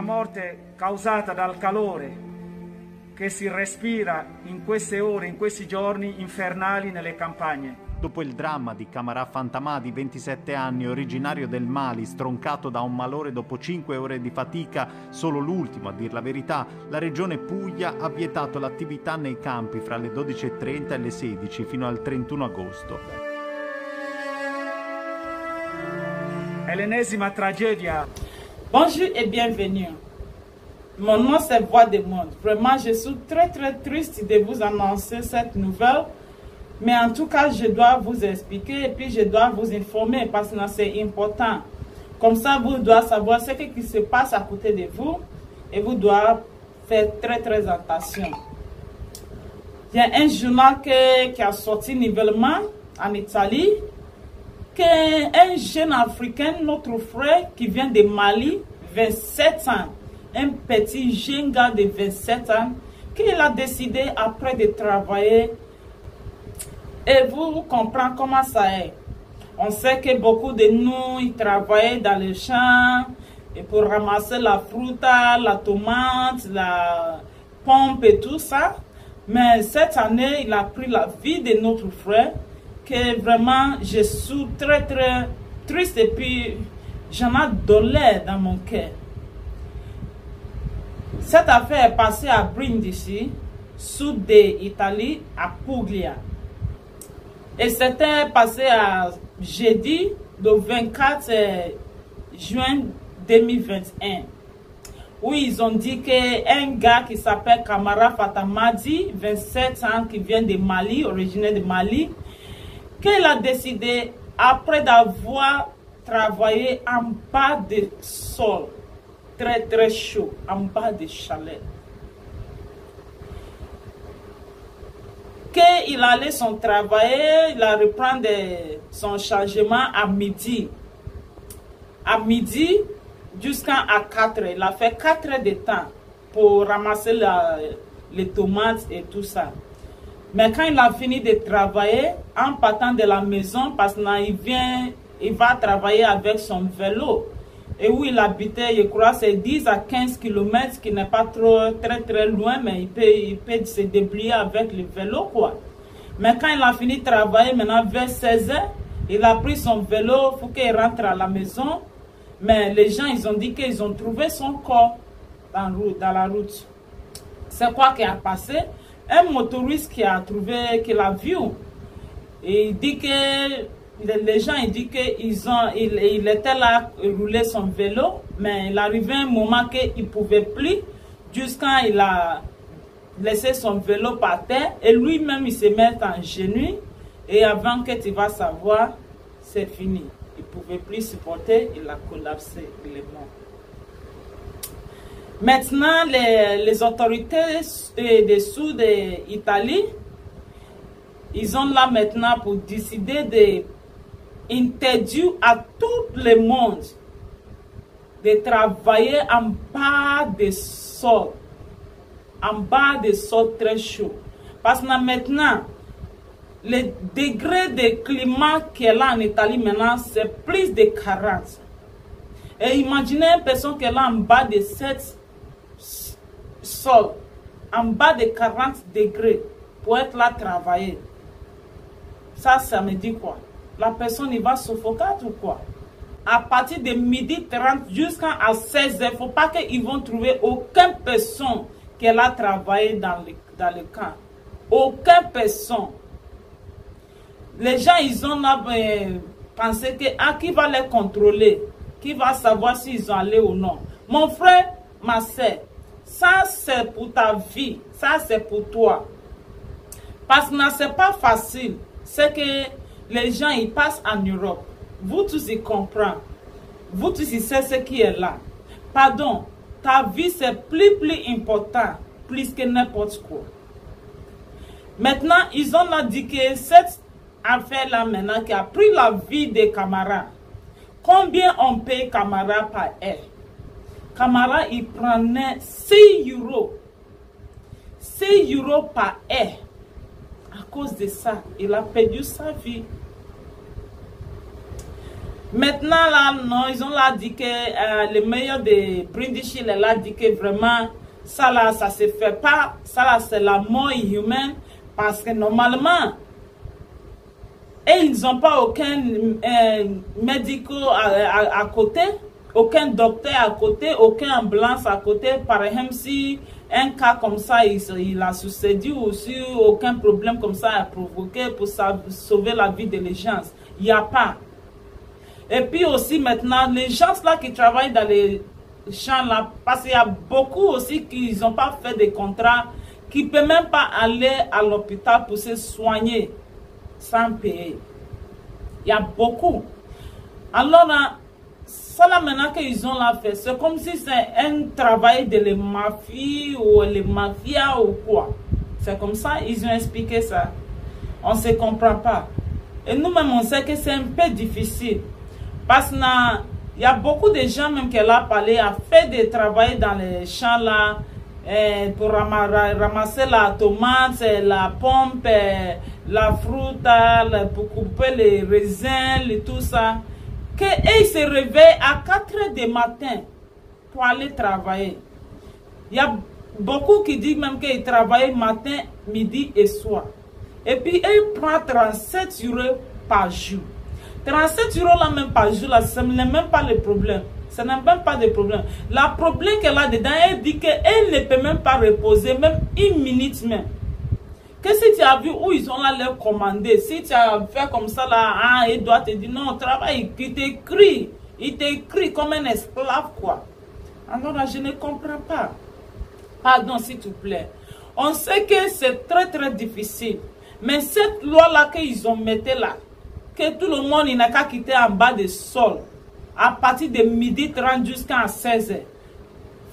morte causata dal calore che si respira in queste ore, in questi giorni infernali nelle campagne. Dopo il dramma di Camarà Fantamà di 27 anni, originario del Mali, stroncato da un malore dopo 5 ore di fatica, solo l'ultimo a dir la verità, la regione Puglia ha vietato l'attività nei campi fra le 12:30 e le 16 fino al 31 agosto. È l'ennesima tragedia. Bonjour et bienvenue. Mon nom c'est Voix des Mondes. Vraiment, je suis très triste de vous annoncer cette nouvelle. Mais en tout cas, je dois vous expliquer et puis je dois vous informer parce que c'est important. Comme ça, vous devez savoir ce qui se passe à côté de vous et vous devez faire très attention. Il y a un journal qui a sorti nouvellement en Italie qu'un jeune Africain, notre frère qui vient de Mali, 27 ans, un petit jeune gars de 27 ans, qu'il a décidé après de travailler. Et vous comprenez comment ça est. On sait que beaucoup de nous, ils travaillent dans les champs et pour ramasser la fruta, la tomate, la pomme et tout ça. Mais cette année, il a pris la vie de notre frère, que vraiment, je suis très triste et puis j'en ai douleur dans mon cœur. Cette affaire est passée à Brindisi, sud d'Italie, à Puglia. Et c'était passé à jeudi, le 24 juin 2021, où ils ont dit qu'un gars qui s'appelle Camarà Fantamadi, 27 ans, qui vient de Mali, originaire de Mali, qu'il a décidé, après d'avoir travaillé en bas du sol, très chaud, en bas de chaleur, qu'il allait son travail, il a reprendre son changement à midi. À midi jusqu'à 4 heures. Il a fait 4 heures de temps pour ramasser les tomates et tout ça. Mais quand il a fini de travailler, en partant de la maison, parce qu'il va travailler avec son vélo. Et où il habitait, je crois, c'est 10 à 15 km, qui n'est pas très loin, mais il peut se débrouiller avec le vélo, quoi. Mais quand il a fini de travailler, maintenant vers 16 h, il a pris son vélo, il faut qu'il rentre à la maison. Mais les gens, ils ont dit qu'ils ont trouvé son corps dans la route. C'est quoi qui a passé? Un motoriste qui a trouvé, qui l'a vu. Et il dit que les gens, ils disent qu'il était là, il roulait son vélo, mais il arrivait un moment qu'il ne pouvait plus, jusqu'à il a laissé son vélo par terre, et lui-même, il se met en genoux, et avant que tu vas savoir, c'est fini. Il ne pouvait plus supporter, il a collapsé, il est mort. Maintenant, les autorités du sud d'Italie, ils ont là maintenant pour décider de interdire à tout le monde de travailler en bas des sols, très chauds. Parce que maintenant, le degré de climat qu'il y a là en Italie maintenant, c'est plus de 40. Et imaginez une personne qui est là en bas de 7 sols, en bas de 40 degrés, pour être là travailler. Ça me dit quoi? La personne il va suffoquer ou quoi? À partir de 12h30 jusqu'à 16 h, il ne faut pas qu'ils vont trouver aucune personne qui a travaillé dans le camp. Aucune personne. Les gens, ils ont pensé que qui va les contrôler? Qui va savoir s'ils ont allé ou non? Mon frère, ma soeur, ça c'est pour ta vie. Ça c'est pour toi. Parce que ce n'est pas facile. C'est que les gens, ils passent en Europe. Vous tous, ils comprennent. Vous tous, ils savent ce qui est là. Pardon, ta vie, c'est plus important, plus que n'importe quoi. Maintenant, ils ont dit que cette affaire-là, maintenant, qui a pris la vie des camarades. Combien on paye camarades par heure? Camarades, il prenait 6 €. 6 € par heure. À cause de ça, il a perdu sa vie. Maintenant, là, non, ils ont là dit que le meilleur de Brindisi, il a dit que vraiment, ça là, ça se fait pas. Ça là, c'est la mort humaine. Parce que normalement, et ils n'ont pas aucun médical à côté, aucun docteur à côté, aucune ambulance à côté. Par exemple, si un cas comme ça, il a succédé ou si aucun problème comme ça a provoqué pour sauver la vie des gens, il n'y a pas. Et puis aussi maintenant, les gens là qui travaillent dans les champs là, parce qu'il y a beaucoup aussi qui n'ont pas fait de contrats, qui ne peuvent même pas aller à l'hôpital pour se soigner sans payer. Il y a beaucoup. Alors, ça là maintenant qu'ils ont là fait, c'est comme si c'est un travail de les mafias ou les mafias ou quoi. C'est comme ça, ils ont expliqué ça. On ne se comprend pas. Et nous-mêmes, on sait que c'est un peu difficile. Parce qu'il y a beaucoup de gens même qui ont parlé, a fait des travail dans les champs là, pour ramasser la tomate, la pomme, la fruite, pour couper les raisins, tout ça. Et ils se réveillent à 4 h du matin pour aller travailler. Il y a beaucoup qui disent même qu'ils travaillent matin, midi et soir. Et puis ils prennent 37 euros par jour. 37 euros là même par jour, là, ce n'est même pas le problème. Ce n'est même pas de problème. Le problème qu'elle a dedans, elle dit qu'elle ne peut même pas reposer, même une minute même. Que si tu as vu où ils ont là leur commandé, si tu as fait comme ça là, ah, il doit te dire non, travaille, il t'écrit comme un esclave quoi. Alors là, je ne comprends pas. Pardon s'il te plaît. On sait que c'est très très difficile. Mais cette loi là qu'ils ont mis là, que tout le monde n'a qu'à quitter en bas du sol, à partir de 12h30 jusqu'à 16h.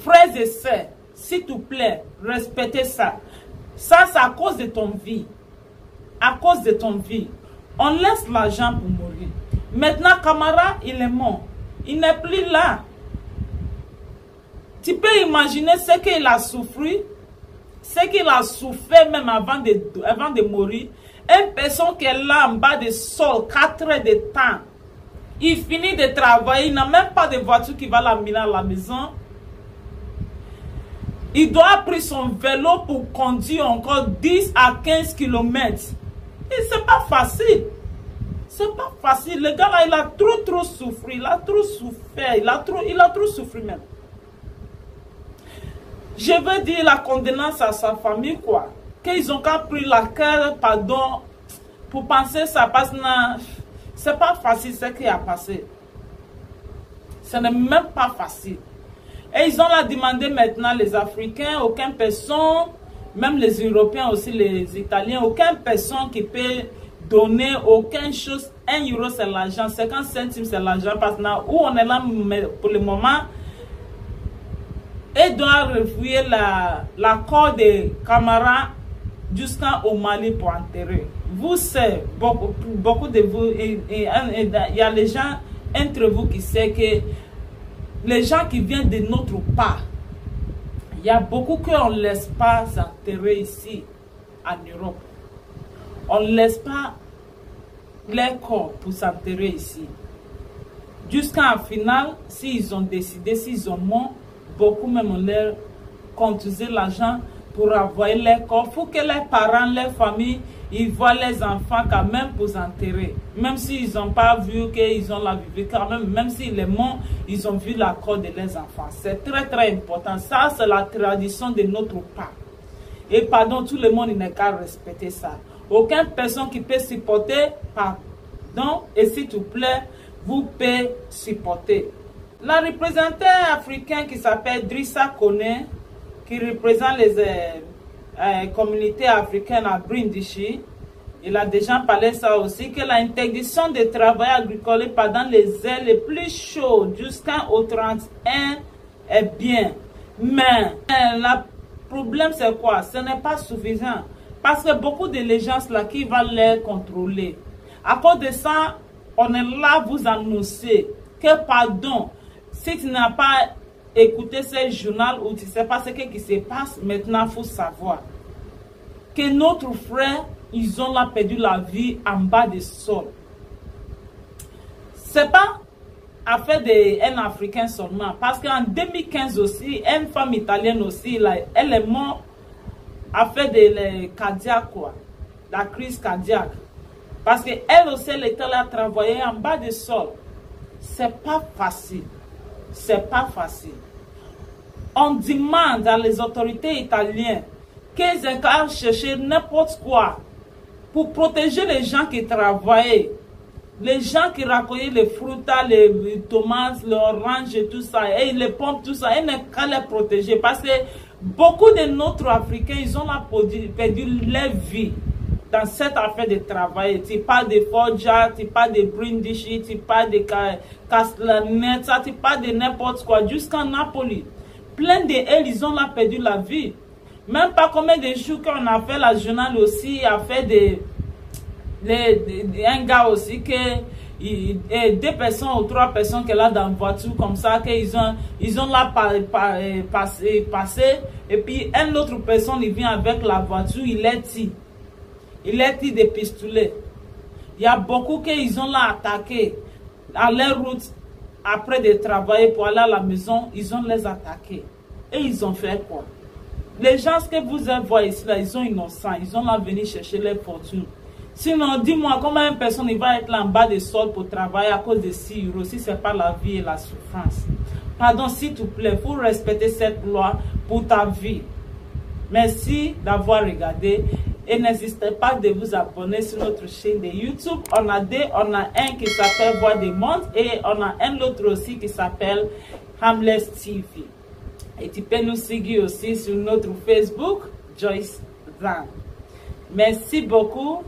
Frères et sœurs, s'il te plaît, respectez ça. Ça, c'est à cause de ton vie. À cause de ton vie. On laisse l'argent pour mourir. Maintenant, Camara, il est mort. Il n'est plus là. Tu peux imaginer ce qu'il a souffert. Ce qu'il a souffert même avant de mourir. Une personne qui est là en bas du sol, 4 heures de temps. Il finit de travailler. Il n'a même pas de voiture qui va l'amener à la maison. Il doit prendre son vélo pour conduire encore 10 à 15 km. Et c'est pas facile. C'est pas facile. Le gars là, il a trop souffert. Il a trop souffert. Il a trop souffert même. Je veux dire la condamnation à sa famille, quoi. Qu'ils ont qu'à pris la cœur, pardon, pour penser ça. Parce que c'est pas facile ce qui a passé. Ce n'est même pas facile. Et ils ont la demandé maintenant, les Africains, aucune personne, même les Européens aussi, les Italiens, aucune personne qui peut donner aucune chose. 1 euro c'est l'argent, 50 centimes c'est l'argent, parce que là où on est là pour le moment, ils doivent refuser l'accord de Camara jusqu'au Mali pour enterrer. Vous savez, beaucoup de vous, il y a les gens entre vous qui savent que les gens qui viennent de notre part, il y a beaucoup qu'on ne laisse pas s'enterrer ici, en Europe. On ne laisse pas les corps pour s'enterrer ici. Jusqu'à final, s'ils ont décidé, s'ils ont mort, beaucoup même on leur conduisait l'argent pour avoir les corps. Il faut que les parents, les familles, ils voient les enfants quand même pour s'enterrer. Même s'ils n'ont pas vu qu'ils ont la vie, quand même s'ils sont morts, ils ont vu la corps de leurs enfants. C'est très important. Ça, c'est la tradition de notre part. Et pardon, tout le monde n'a qu'à respecter ça. Aucune personne qui peut supporter, pardon, et s'il te plaît, vous pouvez supporter. La représentante africaine qui s'appelle Drissa Kone, qui représente les communautés africaines à Brindisi, il a déjà parlé ça aussi, que l'interdiction de travail agricole pendant les heures les plus chaudes jusqu'au 31 est bien. Mais le problème c'est quoi? Ce n'est pas suffisant. Parce que beaucoup de gens là qui vont les contrôler. À cause de ça, on est là vous annoncer que pardon, si tu n'as pas écouté ce journal ou tu ne sais pas ce qui se passe, maintenant il faut savoir que notre frère, ils ont là perdu la vie en bas du sol. C'est pas affaire d'un Africain seulement. Parce qu'en 2015 aussi, une femme italienne aussi, là, elle est morte affaire de cardiaque, quoi. La crise cardiaque. Parce qu'elle aussi, elle était là à travailler en bas du sol. C'est pas facile. C'est pas facile. On demande à les autorités italiennes qu'ils aillent chercher n'importe quoi pour protéger les gens qui travaillent. Les gens qui recueillaient les fruits, les tomates, les oranges et tout ça, et les pommes, tout ça, ils n'ont qu'à les protéger. Parce que beaucoup de notre Africains, ils ont perdu leur vie dans cette affaire de travail. Tu parles de Foggia, tu parles de Brindisi, tu parles de Castellaneta, tu parles de n'importe quoi, jusqu'en Napoli. Plein d'eux, ils ont là perdu la vie. Même pas combien de jours qu'on a fait la journal aussi, a fait un gars aussi que deux personnes ou trois personnes qui sont là dans une voiture comme ça, qu'ils ont là passé, et puis une autre personne il vient avec la voiture, il est tiré des pistolets. Il y a beaucoup qu'ils ont là attaqué à leur route après de travailler pour aller à la maison, ils ont les attaqués. Et ils ont fait quoi? Les gens que vous voyez ici là, ils sont innocents, ils ont là venu chercher leur fortune. Sinon, dis-moi, comment une personne il va être là en bas des sols pour travailler à cause de 6 euros si ce n'est pas la vie et la souffrance? Pardon, s'il te plaît, il faut respecter cette loi pour ta vie. Merci d'avoir regardé et n'hésitez pas de vous abonner sur notre chaîne de YouTube. On a un qui s'appelle Voix des Mondes et on a un autre aussi qui s'appelle Hamless TV. Et tu peux nous suivre aussi sur notre Facebook, Joyce Zan. Merci beaucoup.